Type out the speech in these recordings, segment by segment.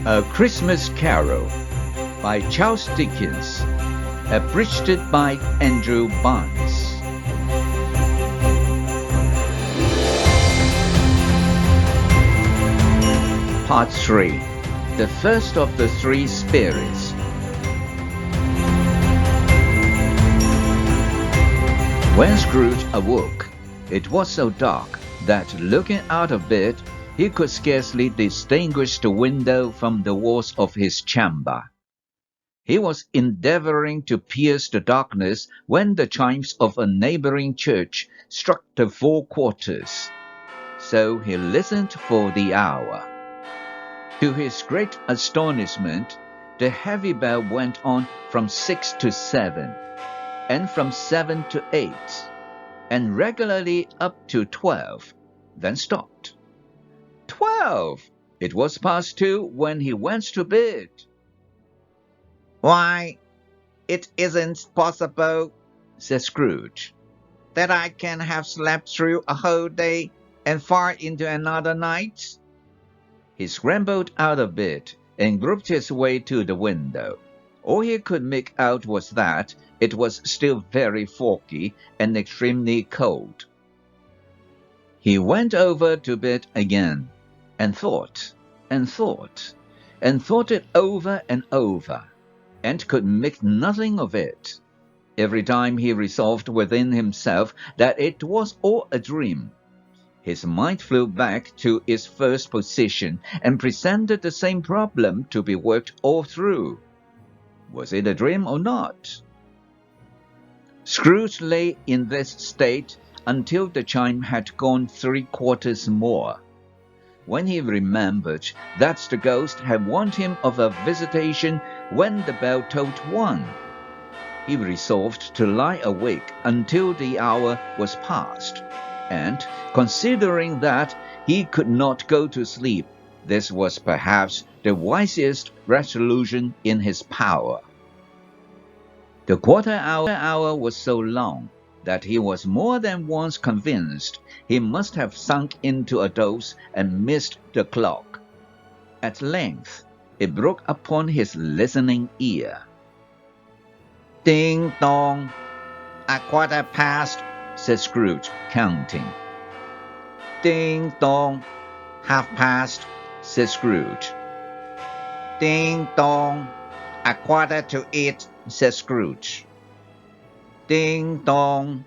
A Christmas Carol by Charles Dickens, abridged by Andrew Barnes. Part 3. The first of the three spirits. When Scrooge awoke, it was so dark that looking out of bed, he could scarcely distinguish the window from the walls of his chamber. He was endeavoring to pierce the darkness when the chimes of a neighboring church struck the 4 quarters. So he listened for the hour. To his great astonishment, the heavy bell went on from 6 to 7, and from 7 to 8, and regularly up to 12, then stopped. 12! It was past 2 when he went to bed. "Why, it isn't possible," said Scrooge, "that I can have slept through a whole day and far into another night." He scrambled out of bed and groped his way to the window. All he could make out was that it was still very foggy and extremely cold. He went over to bed again, and thought, and thought, and thought it over and over, and could make nothing of it. Every time he resolved within himself that it was all a dream, his mind flew back to its first position and presented the same problem to be worked all through. Was it a dream or not? Scrooge lay in this state until the chime had gone 3 quarters more. When he remembered that the ghost had warned him of a visitation when the bell tolled 1, he resolved to lie awake until the hour was past, and, considering that he could not go to sleep, this was perhaps the wisest resolution in his power. The quarter-hour was so long that he was more than once convinced he must have sunk into a doze and missed the clock. At length, it broke upon his listening ear. "Ding dong, a quarter past," said Scrooge, counting. "Ding dong, half past," said Scrooge. "Ding dong, a quarter to 8, said Scrooge. "Ding dong,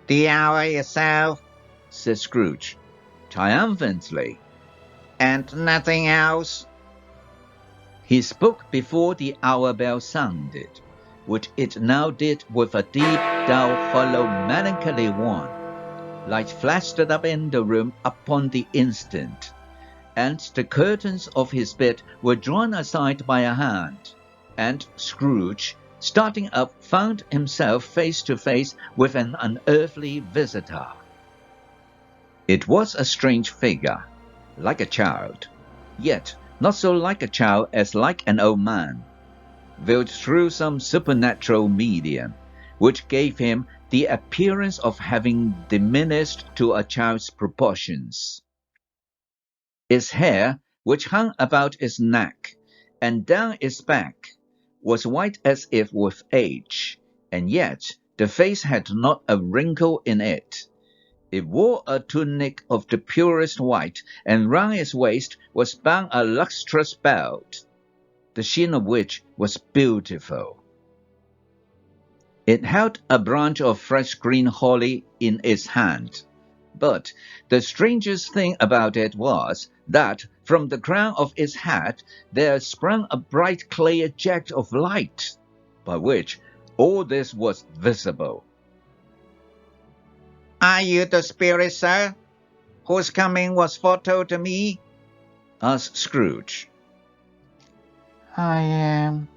the hour itself," said Scrooge, triumphantly. "And nothing else." He spoke before the hour bell sounded, which it now did with a deep, dull, hollow, melancholy one. Light flashed up in the room upon the instant, and the curtains of his bed were drawn aside by a hand, and Scrooge, starting up, found himself face to face with an unearthly visitor. It was a strange figure, like a child, yet not so like a child as like an old man, veiled through some supernatural medium, which gave him the appearance of having diminished to a child's proportions. Its hair, which hung about its neck and down its back, was white as if with age, and yet the face had not a wrinkle in it. It wore a tunic of the purest white, and round its waist was bound a lustrous belt, the sheen of which was beautiful. It held a branch of fresh green holly in its hand, but the strangest thing about it was that from the crown of its head there sprang a bright clear jet of light, by which all this was visible. "Are you the spirit, sir, whose coming was foretold to me?" asked Scrooge. "I am."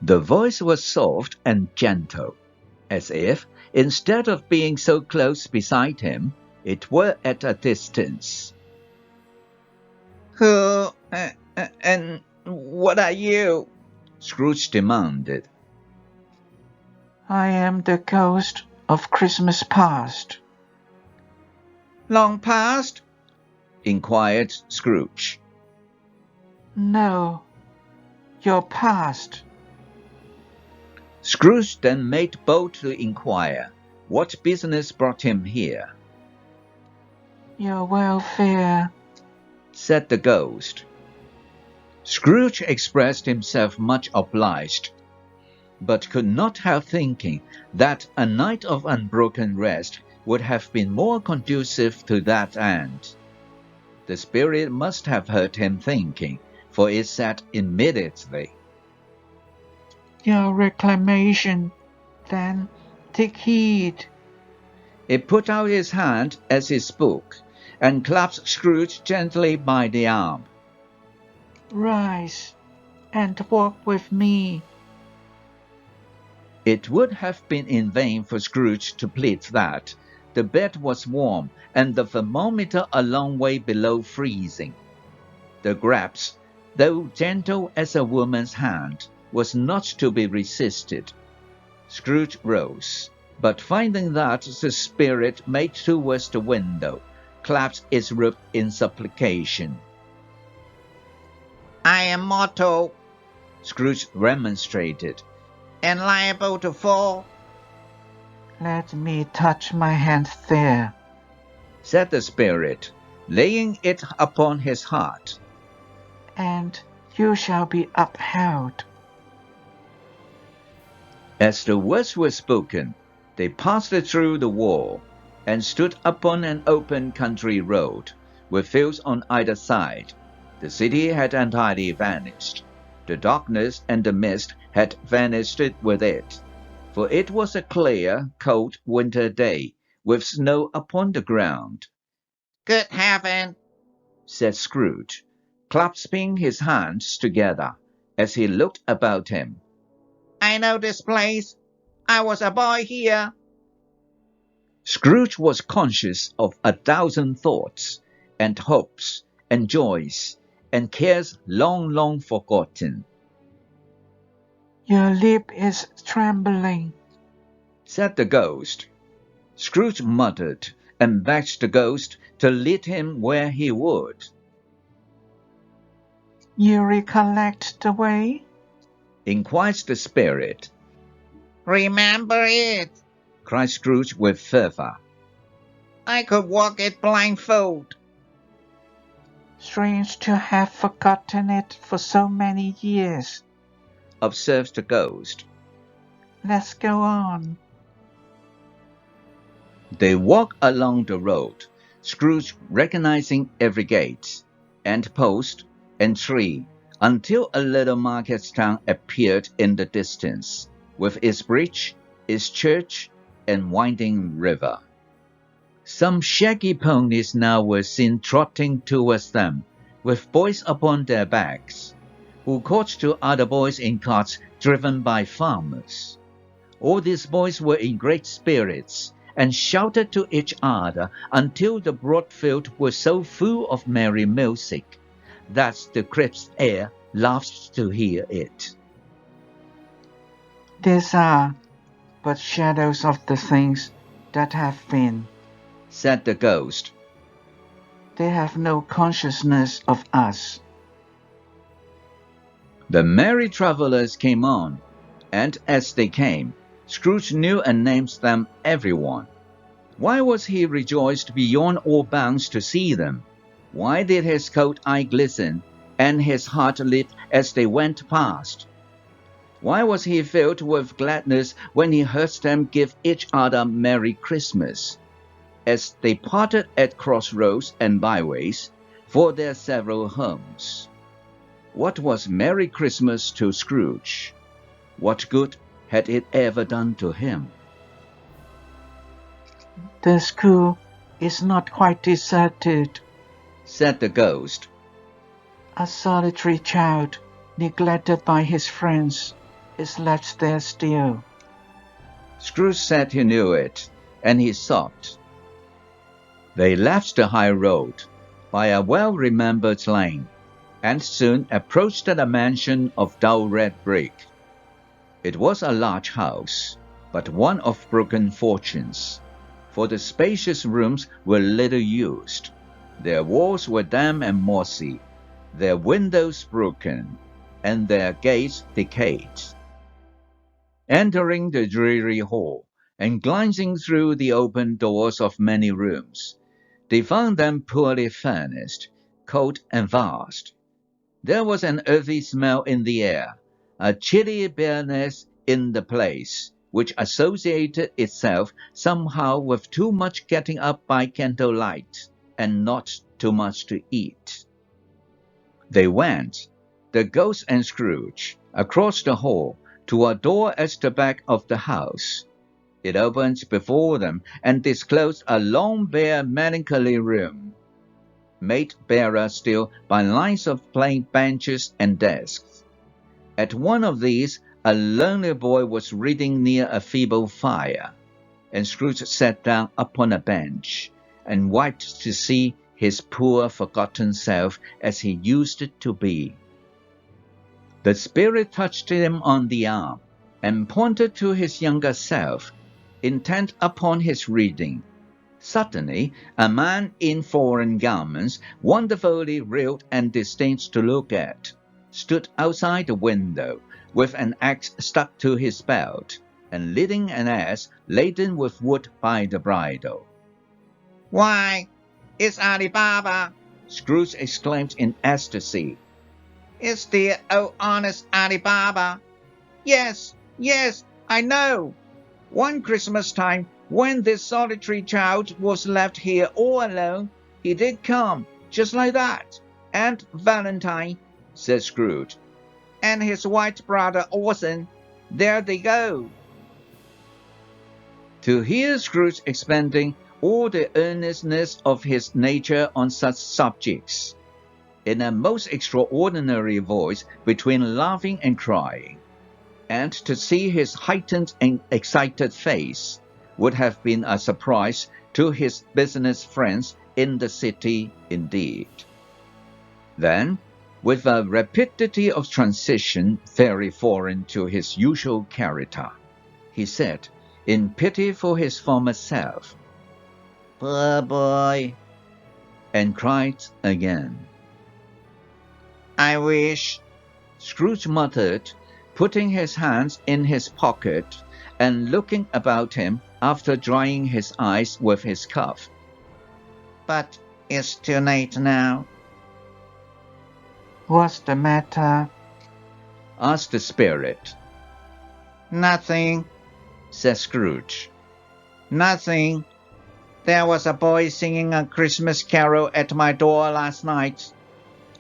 The voice was soft and gentle, as if, instead of being so close beside him, it were at a distance. "Who and what are you?" Scrooge demanded. "I am the ghost of Christmas past." "Long past?" inquired Scrooge. No, your past. Scrooge then made bold to inquire what business brought him here. Your welfare, said the ghost. Scrooge expressed himself much obliged, but could not help thinking that a night of unbroken rest would have been more conducive to that end. The spirit must have heard him thinking, for it said immediately, your reclamation, then take heed. It put out his hand as it spoke, and clapped Scrooge gently by the arm. Rise and walk with me. It would have been in vain for Scrooge to plead that. The bed was warm, and the thermometer a long way below freezing. The grasp, though gentle as a woman's hand, was not to be resisted. Scrooge rose, but finding that the spirit made towards the window, clapped its roof in supplication. I am mortal, Scrooge remonstrated. and liable to fall. Let me touch my hand there, said the spirit, laying it upon his heart. and you shall be upheld. As the words were spoken, they passed through the wall, and stood upon an open country road, with fields on either side. The city had entirely vanished. The darkness and the mist had vanished with it, for it was a clear, cold winter day, with snow upon the ground. Good heaven, said Scrooge, clasping his hands together as he looked about him. I know this place. I was a boy here. Scrooge was conscious of 1,000 thoughts, and hopes, and joys, and cares long forgotten. Your lip is trembling, said the ghost. Scrooge muttered, and begged the ghost to lead him where he would. You recollect the way? Inquired the spirit. Remember it. Cried Scrooge with fervor. I could walk it blindfold. Strange to have forgotten it for so many years, observed the ghost. Let's go on. They walked along the road, Scrooge recognizing every gate, and post, and tree, until a little market town appeared in the distance, with its bridge, its church, and winding river. Some shaggy ponies now were seen trotting towards them, with boys upon their backs, who called to other boys in carts driven by farmers. All these boys were in great spirits, and shouted to each other until the broad field was so full of merry music that the crisp air laughed to hear it. These are but shadows of the things that have been, said the ghost. They have no consciousness of us. The merry travelers came on, and as they came, Scrooge knew and named them everyone. Why was he rejoiced beyond all bounds to see them? Why did his cold eye glisten, and his heart leap as they went past? Why was he filled with gladness when he heard them give each other Merry Christmas, as they parted at crossroads and byways for their several homes? What was Merry Christmas to Scrooge? What good had it ever done to him? The school is not quite deserted, said the ghost. A solitary child, neglected by his friends, is left there still. Scrooge said he knew it, and he sobbed. They left the high road by a well-remembered lane, and soon approached the mansion of dull red brick. It was a large house, but one of broken fortunes, for the spacious rooms were little used. Their walls were damp and mossy, their windows broken, and their gates decayed. Entering the dreary hall, and glancing through the open doors of many rooms, they found them poorly furnished, cold and vast. There was an earthy smell in the air, a chilly bareness in the place, which associated itself somehow with too much getting up by candlelight, and not too much to eat. They went, the ghost and Scrooge, across the hall to a door at the back of the house. It opened before them and disclosed a long, bare, melancholy room, made barer still by lines of plain benches and desks. At one of these, a lonely boy was reading near a feeble fire, and Scrooge sat down upon a bench, and wiped to see his poor forgotten self as he used to be. The spirit touched him on the arm, and pointed to his younger self, intent upon his reading. Suddenly, a man in foreign garments, wonderfully real and distinct to look at, stood outside the window, with an axe stuck to his belt, and leading an ass laden with wood by the bridle. Why, it's Alibaba! Scrooge exclaimed in ecstasy. It's the old honest Alibaba! Yes, I know! One Christmas time, when this solitary child was left here all alone, he did come, just like that. And Valentine, said Scrooge, and his white brother Orson, there they go. To hear Scrooge expending all the earnestness of his nature on such subjects, in a most extraordinary voice between laughing and crying, and to see his heightened and excited face, would have been a surprise to his business friends in the city indeed. Then, with a rapidity of transition very foreign to his usual character, he said, in pity for his former self, Poor boy, and cried again. I wish, Scrooge muttered, putting his hands in his pocket and looking about him after drying his eyes with his cuff. But it's too late now. What's the matter? Asked the spirit. Nothing, said Scrooge. Nothing. There was a boy singing a Christmas carol at my door last night.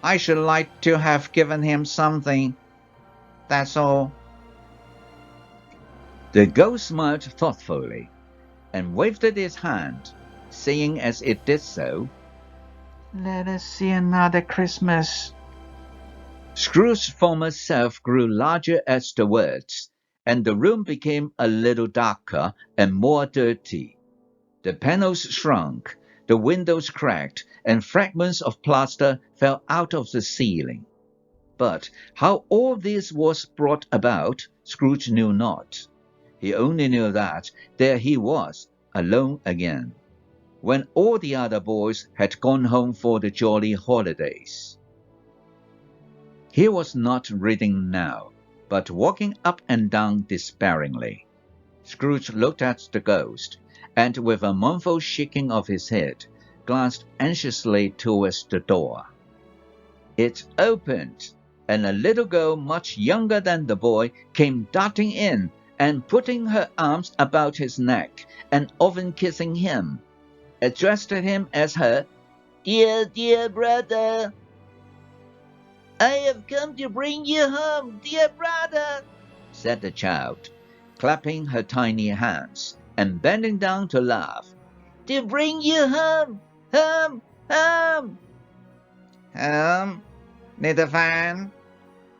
I should like to have given him something. That's all. The ghost smiled thoughtfully, and waved his hand, saying as it did so, Let us see another Christmas. Scrooge's former self grew larger at the words, and the room became a little darker and more dirty. The panels shrunk, the windows cracked, and fragments of plaster fell out of the ceiling. But how all this was brought about, Scrooge knew not. He only knew that there he was, alone again, when all the other boys had gone home for the jolly holidays. He was not reading now, but walking up and down despairingly. Scrooge looked at the ghost, and with a mournful shaking of his head, glanced anxiously towards the door. It opened, and a little girl much younger than the boy came darting in, and putting her arms about his neck, and often kissing him, addressed him as her dear brother. I have come to bring you home, dear brother, said the child, clapping her tiny hands, and bending down to laugh. To bring you home, home, home. Home, little fan?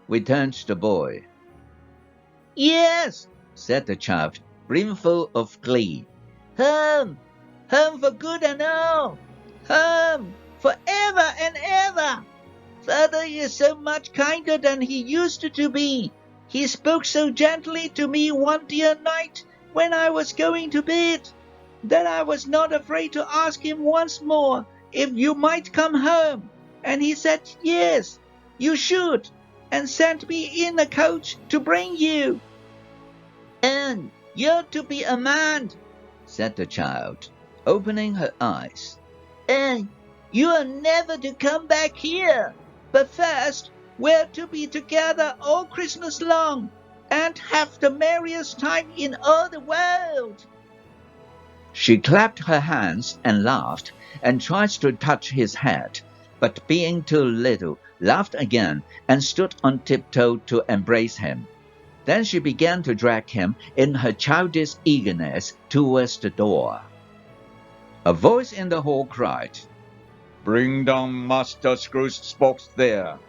Returned the boy. Yes, said the child, brimful of glee. Home, home for good and all. Home, for ever and ever. Father is so much kinder than he used to be. He spoke so gently to me one dear night when I was going to bed, that I was not afraid to ask him once more if you might come home, and he said yes, you should, and sent me in a coach to bring you. And you're to be a man, said the child, opening her eyes. And you are never to come back here, but first we're to be together all Christmas long, and have the merriest time in all the world. She clapped her hands and laughed, and tried to touch his head, but being too little, laughed again and stood on tiptoe to embrace him. Then she began to drag him in her childish eagerness towards the door. A voice in the hall cried, Bring down Master Scrooge's box there.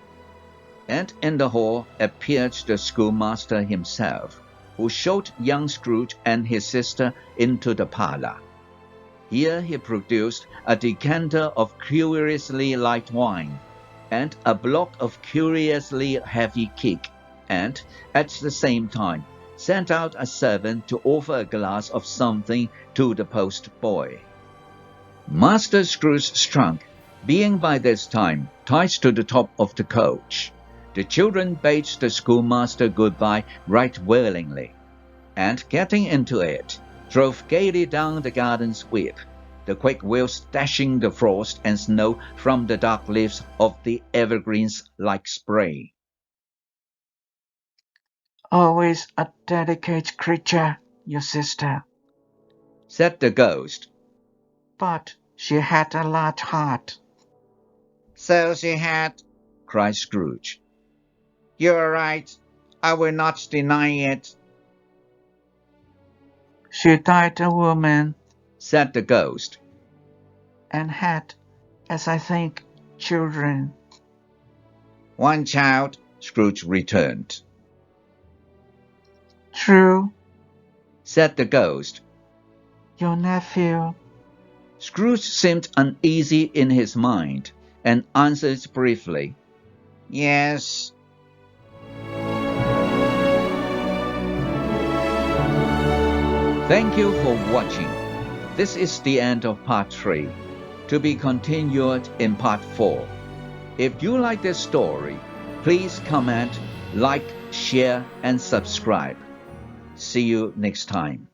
And in the hall appeared the schoolmaster himself, who showed young Scrooge and his sister into the parlor. Here he produced a decanter of curiously light wine, and a block of curiously heavy cake, and, at the same time, sent out a servant to offer a glass of something to the post-boy. Master Scrooge's trunk, being by this time tied to the top of the coach, the children bade the schoolmaster goodbye right willingly, and getting into it, drove gaily down the garden sweep, the quick wheels dashing the frost and snow from the dark leaves of the evergreens like spray. Always a delicate creature, your sister, said the ghost. But she had a large heart. So she had, cried Scrooge. You're right, I will not deny it. She died a woman, said the ghost, and had, as I think, children. One child, Scrooge returned. True, said the ghost. Your nephew. Scrooge seemed uneasy in his mind, and answered briefly, Yes. Thank you for watching. This is the end of part 3, to be continued in part 4. If you like this story, please comment, like, share, and subscribe. See you next time.